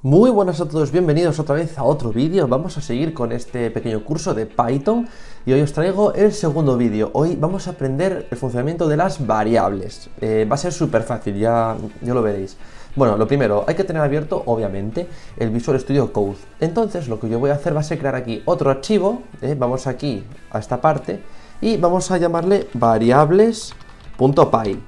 Muy buenas a todos, bienvenidos otra vez a otro vídeo. Vamos a seguir con este pequeño curso de Python y hoy os traigo el segundo vídeo. Hoy vamos a aprender el funcionamiento de las variables. Va a ser súper fácil, ya lo veréis. Bueno, lo primero, hay que tener abierto, obviamente, el Visual Studio Code. Entonces, lo que yo voy a hacer va a ser crear aquí otro archivo. Vamos aquí a esta parte y vamos a llamarle variables.py.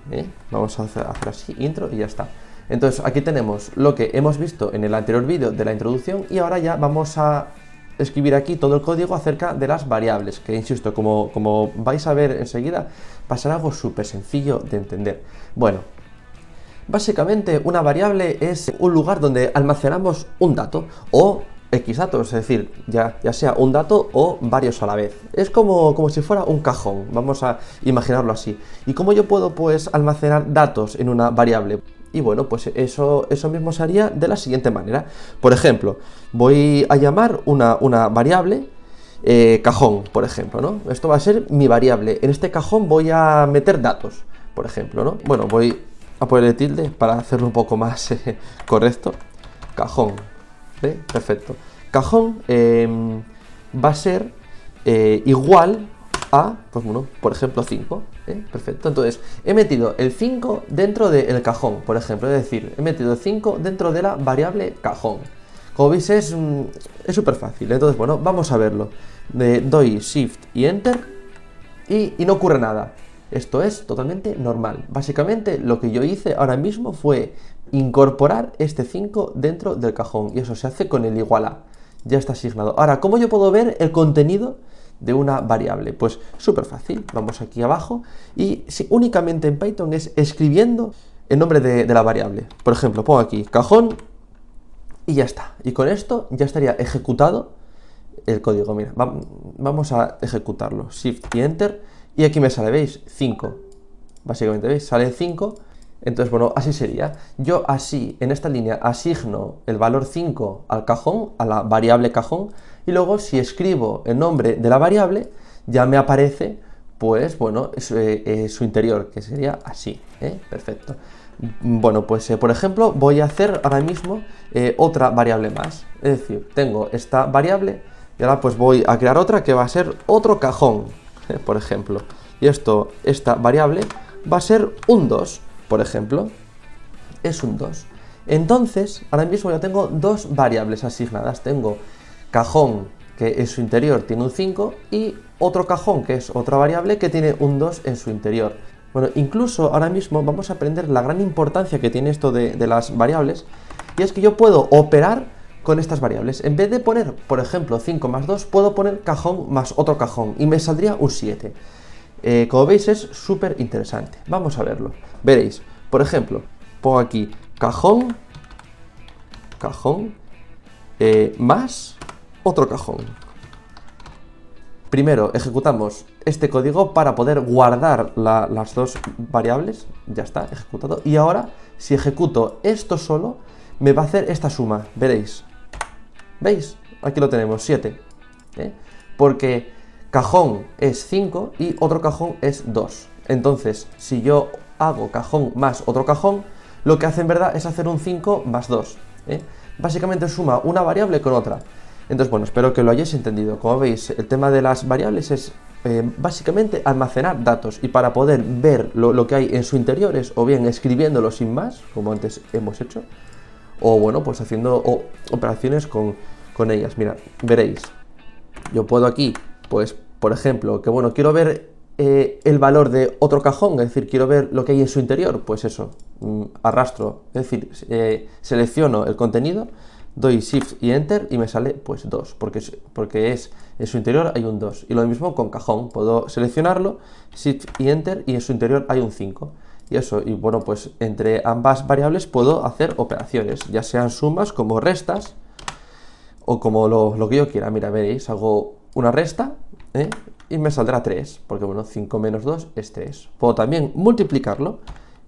Vamos a hacer así, intro y ya está. Entonces aquí tenemos lo que hemos visto en el anterior vídeo de la introducción y ahora ya vamos a escribir aquí todo el código acerca de las variables, que insisto, como vais a ver enseguida, va a ser algo súper sencillo de entender. Bueno, básicamente una variable es un lugar donde almacenamos un dato o X datos, es decir, ya sea un dato o varios a la vez. Es como si fuera un cajón, vamos a imaginarlo así. ¿Y cómo yo puedo pues almacenar datos en una variable? Y bueno, pues eso mismo se haría de la siguiente manera. Por ejemplo, voy a llamar una variable cajón, por ejemplo, ¿no? Esto va a ser mi variable. En este cajón voy a meter datos, por ejemplo, ¿no? Bueno, voy a ponerle tilde para hacerlo un poco más correcto. Cajón, ¿ve? Perfecto. Cajón va a ser igual a, pues bueno, por ejemplo 5, perfecto. Entonces, he metido el 5 dentro del cajón, por ejemplo, es decir, he metido el 5 dentro de la variable cajón. Como veis es súper fácil, entonces bueno, vamos a verlo. Doy Shift y Enter y no ocurre nada. Esto es totalmente normal. Básicamente lo que yo hice ahora mismo fue incorporar este 5 dentro del cajón y eso se hace con el igual a. Ya está asignado. Ahora, ¿cómo yo puedo ver el contenido de una variable? Pues súper fácil, vamos aquí abajo y únicamente en Python es escribiendo el nombre de la variable. Por ejemplo, pongo aquí cajón y ya está. Y con esto ya estaría ejecutado el código. Mira, vamos a ejecutarlo. Shift y Enter y aquí me sale, ¿veis? 5. Básicamente, ¿veis? Sale 5. Entonces, bueno, así sería. Yo así, en esta línea, asigno el valor 5 al cajón, a la variable cajón, y luego si escribo el nombre de la variable, ya me aparece, pues, bueno, su interior, que sería así, perfecto. Bueno, pues, por ejemplo, voy a hacer ahora mismo otra variable más. Es decir, tengo esta variable y ahora pues voy a crear otra que va a ser otro cajón, por ejemplo. Y esta variable va a ser un 2. Por ejemplo, es un 2. Entonces, ahora mismo ya tengo dos variables asignadas. Tengo cajón, que en su interior tiene un 5, y otro cajón, que es otra variable, que tiene un 2 en su interior. Bueno, incluso ahora mismo vamos a aprender la gran importancia que tiene esto de las variables, y es que yo puedo operar con estas variables. En vez de poner, por ejemplo, 5 más 2, puedo poner cajón más otro cajón, y me saldría un 7. Como veis es súper interesante. Vamos a verlo. Veréis, por ejemplo, pongo aquí cajón más otro cajón. Primero ejecutamos este código para poder guardar las dos variables. Ya está, ejecutado. Y ahora, si ejecuto esto solo, me va a hacer esta suma. Veréis. ¿Veis? Aquí lo tenemos, 7. Porque cajón es 5 y otro cajón es 2. Entonces, si yo hago cajón más otro cajón, lo que hace en verdad es hacer un 5 más 2. Básicamente suma una variable con otra. Entonces, bueno, espero que lo hayáis entendido. Como veis, el tema de las variables es básicamente almacenar datos. Y para poder ver lo que hay en su interior es o bien escribiéndolo sin más, como antes hemos hecho, o bueno, pues haciendo operaciones con ellas. Mira, veréis, yo puedo aquí, pues, por ejemplo, que bueno, quiero ver el valor de otro cajón, es decir, quiero ver lo que hay en su interior, pues eso, arrastro, es decir, selecciono el contenido, doy Shift y Enter y me sale pues 2, porque en su interior hay un 2. Y lo mismo con cajón, puedo seleccionarlo, Shift y Enter y en su interior hay un 5. Y eso, y bueno, pues entre ambas variables puedo hacer operaciones, ya sean sumas como restas o como lo que yo quiera. Mira, veréis, hago una resta y me saldrá 3, porque bueno, 5 menos 2 es 3. Puedo también multiplicarlo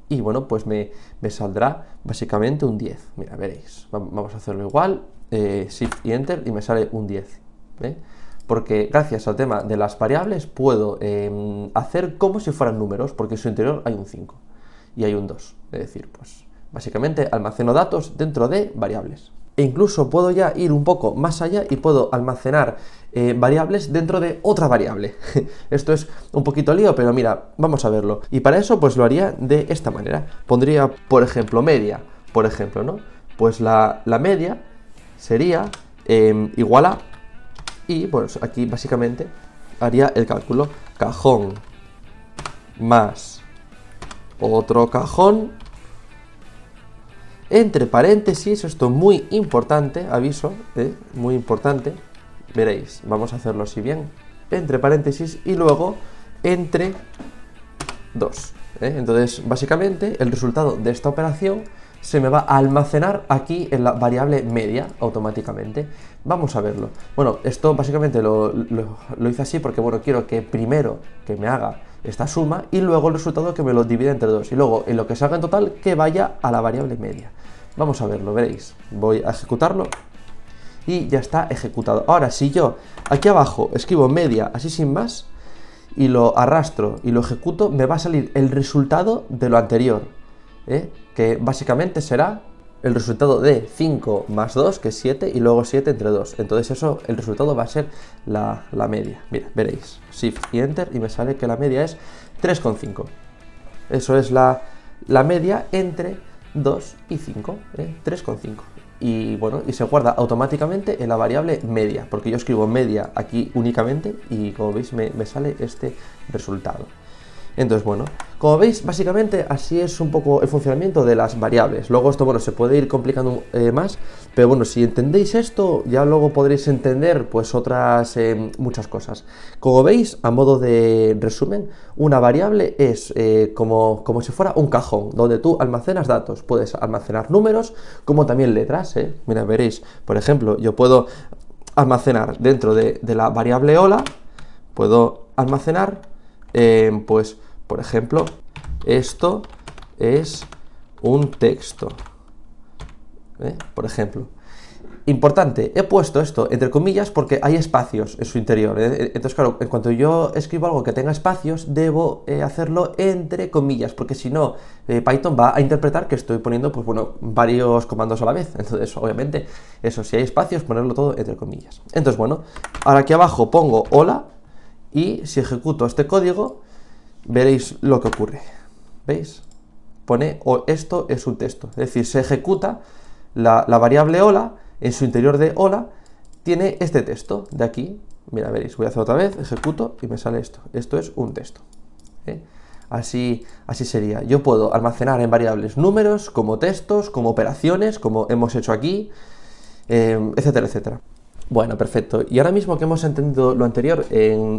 y bueno, pues me saldrá básicamente un 10. Mira, veréis, vamos a hacerlo igual, Shift y Enter y me sale un 10. Porque gracias al tema de las variables puedo hacer como si fueran números, porque en su interior hay un 5 y hay un 2. Es decir, pues básicamente almaceno datos dentro de variables. e incluso puedo ya ir un poco más allá y puedo almacenar variables dentro de otra variable. Esto es un poquito lío, pero mira, vamos a verlo. Y para eso pues lo haría de esta manera. Pondría, por ejemplo, media, por ejemplo, ¿no? Pues la media sería igual a, y pues aquí básicamente haría el cálculo, cajón más otro cajón, entre paréntesis, esto es muy importante, aviso, muy importante, veréis, vamos a hacerlo así bien, entre paréntesis y luego entre 2. Entonces, básicamente, el resultado de esta operación se me va a almacenar aquí en la variable media automáticamente. Vamos a verlo. Bueno, esto básicamente lo hice así porque, bueno, quiero que primero que me haga esta suma y luego el resultado que me lo divida entre 2 y luego en lo que salga en total que vaya a la variable media. Vamos a verlo, veréis. Voy a ejecutarlo y ya está ejecutado. Ahora, si yo aquí abajo escribo media así sin más y lo arrastro y lo ejecuto, me va a salir el resultado de lo anterior, que básicamente será el resultado de 5 más 2, que es 7, y luego 7 entre 2. Entonces eso, el resultado va a ser la media. Mira, veréis, Shift y Enter y me sale que la media es 3,5. Eso es la media entre 2 y 5, 3,5. Y bueno, y se guarda automáticamente en la variable media, porque yo escribo media aquí únicamente y como veis me sale este resultado. Entonces, bueno, como veis, básicamente así es un poco el funcionamiento de las variables. Luego esto, bueno, se puede ir complicando más, pero bueno, si entendéis esto, ya luego podréis entender pues otras muchas cosas. Como veis, a modo de resumen, una variable es como si fuera un cajón, donde tú almacenas datos. Puedes almacenar números, como también letras, Mira, veréis, por ejemplo, yo puedo almacenar dentro de la variable hola, puedo almacenar, pues, por ejemplo, esto es un texto, por ejemplo. Importante, he puesto esto entre comillas porque hay espacios en su interior, Entonces, claro, en cuanto yo escribo algo que tenga espacios, debo hacerlo entre comillas, porque si no, Python va a interpretar que estoy poniendo, pues bueno, varios comandos a la vez. Entonces, obviamente, eso, si hay espacios, ponerlo todo entre comillas. Entonces, bueno, ahora aquí abajo pongo hola y si ejecuto este código, veréis lo que ocurre. ¿Veis? Pone esto es un texto, es decir, se ejecuta la variable hola. En su interior de hola tiene este texto de aquí. Mira, veréis, voy a hacer otra vez, ejecuto y me sale esto. Esto es un texto. Así sería. Yo puedo almacenar en variables números, como textos, como operaciones, como hemos hecho aquí, etcétera, etcétera. Bueno, perfecto. Y ahora mismo que hemos entendido lo anterior,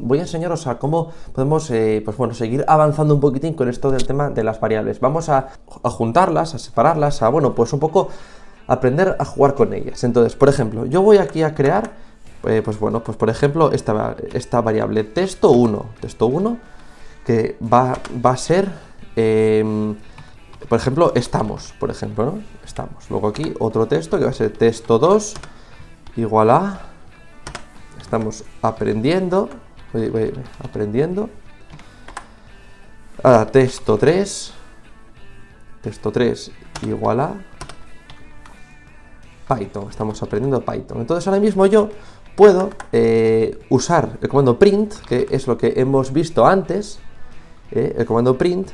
voy a enseñaros a cómo podemos pues bueno, seguir avanzando un poquitín con esto del tema de las variables. Vamos a juntarlas, a separarlas, a, bueno, pues un poco aprender a jugar con ellas. Entonces, por ejemplo, yo voy aquí a crear, pues bueno, pues por ejemplo, esta variable texto1, que va a ser, por ejemplo, estamos, por ejemplo, ¿no? Estamos. Luego aquí otro texto que va a ser texto2 igual a, estamos aprendiendo, ahora texto3 igual a Python, estamos aprendiendo Python. Entonces ahora mismo yo puedo usar el comando print, que es lo que hemos visto antes, el comando print,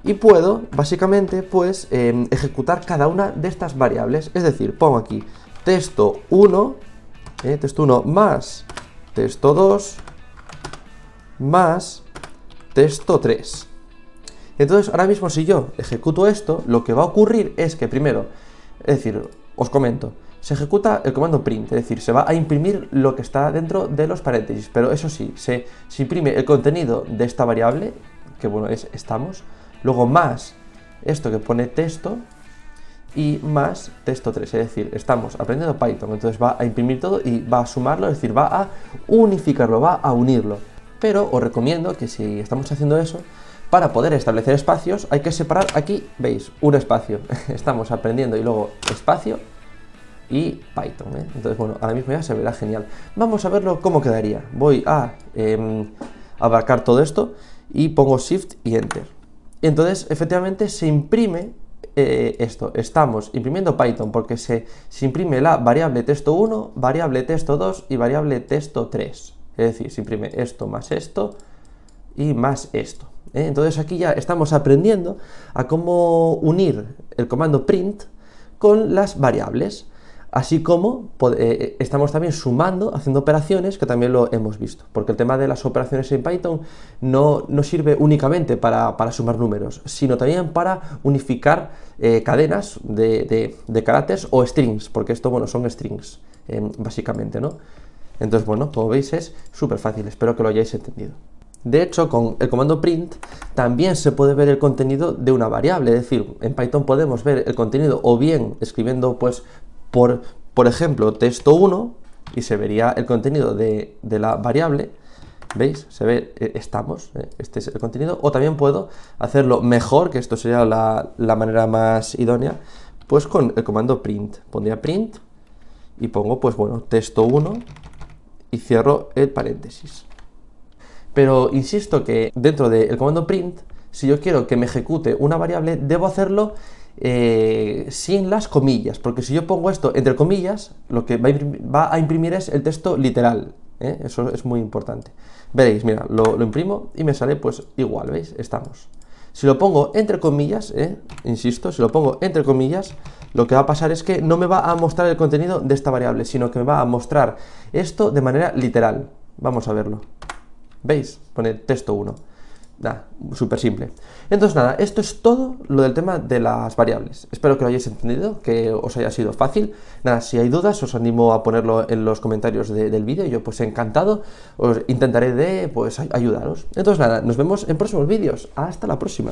y puedo básicamente pues ejecutar cada una de estas variables. Es decir, pongo aquí texto1, texto1 más texto2 más texto3. Entonces ahora mismo si yo ejecuto esto, lo que va a ocurrir es que primero, es decir, os comento, se ejecuta el comando print, es decir, se va a imprimir lo que está dentro de los paréntesis, pero eso sí, se imprime el contenido de esta variable, que bueno, es estamos, luego más esto que pone texto y más texto3, es decir, estamos aprendiendo Python, entonces va a imprimir todo y va a sumarlo, es decir, va a unificarlo, va a unirlo. Pero os recomiendo que si estamos haciendo eso, para poder establecer espacios hay que separar aquí, veis, un espacio, estamos aprendiendo y luego espacio y Python, Entonces, bueno, ahora mismo ya se verá genial. Vamos a verlo cómo quedaría. Voy a abarcar todo esto y pongo Shift y Enter. Entonces, efectivamente, se imprime esto, estamos imprimiendo Python porque se imprime la variable texto1, variable texto2 y variable texto3. Es decir, se imprime esto más esto y más esto. Entonces aquí ya estamos aprendiendo a cómo unir el comando print con las variables, así como estamos también sumando, haciendo operaciones, que también lo hemos visto, porque el tema de las operaciones en Python no sirve únicamente para sumar números, sino también para unificar cadenas de caracteres o strings, porque esto, bueno, son strings, básicamente, ¿no? Entonces, bueno, como veis es súper fácil, espero que lo hayáis entendido. De hecho, con el comando print también se puede ver el contenido de una variable, es decir, en Python podemos ver el contenido o bien escribiendo, pues, por ejemplo, texto1 y se vería el contenido de la variable, ¿veis? Se ve, estamos, este es el contenido, o también puedo hacerlo mejor, que esto sería la manera más idónea, pues con el comando print. Pondría print y pongo, pues bueno, texto1 y cierro el paréntesis. Pero insisto que dentro del comando print, si yo quiero que me ejecute una variable, debo hacerlo sin las comillas, porque si yo pongo esto entre comillas, lo que va a imprimir es el texto literal. Eso es muy importante. Veréis, mira, lo imprimo y me sale pues igual, ¿veis? Estamos. Si lo pongo entre comillas, insisto, si lo pongo entre comillas, lo que va a pasar es que no me va a mostrar el contenido de esta variable, sino que me va a mostrar esto de manera literal. Vamos a verlo. ¿Veis? Pone texto1. Nada, súper simple. Entonces nada, esto es todo lo del tema de las variables. Espero que lo hayáis entendido, que os haya sido fácil. Nada, si hay dudas os animo a ponerlo en los comentarios del vídeo. Yo pues encantado, os intentaré de pues ayudaros. Entonces nada, nos vemos en próximos vídeos. Hasta la próxima.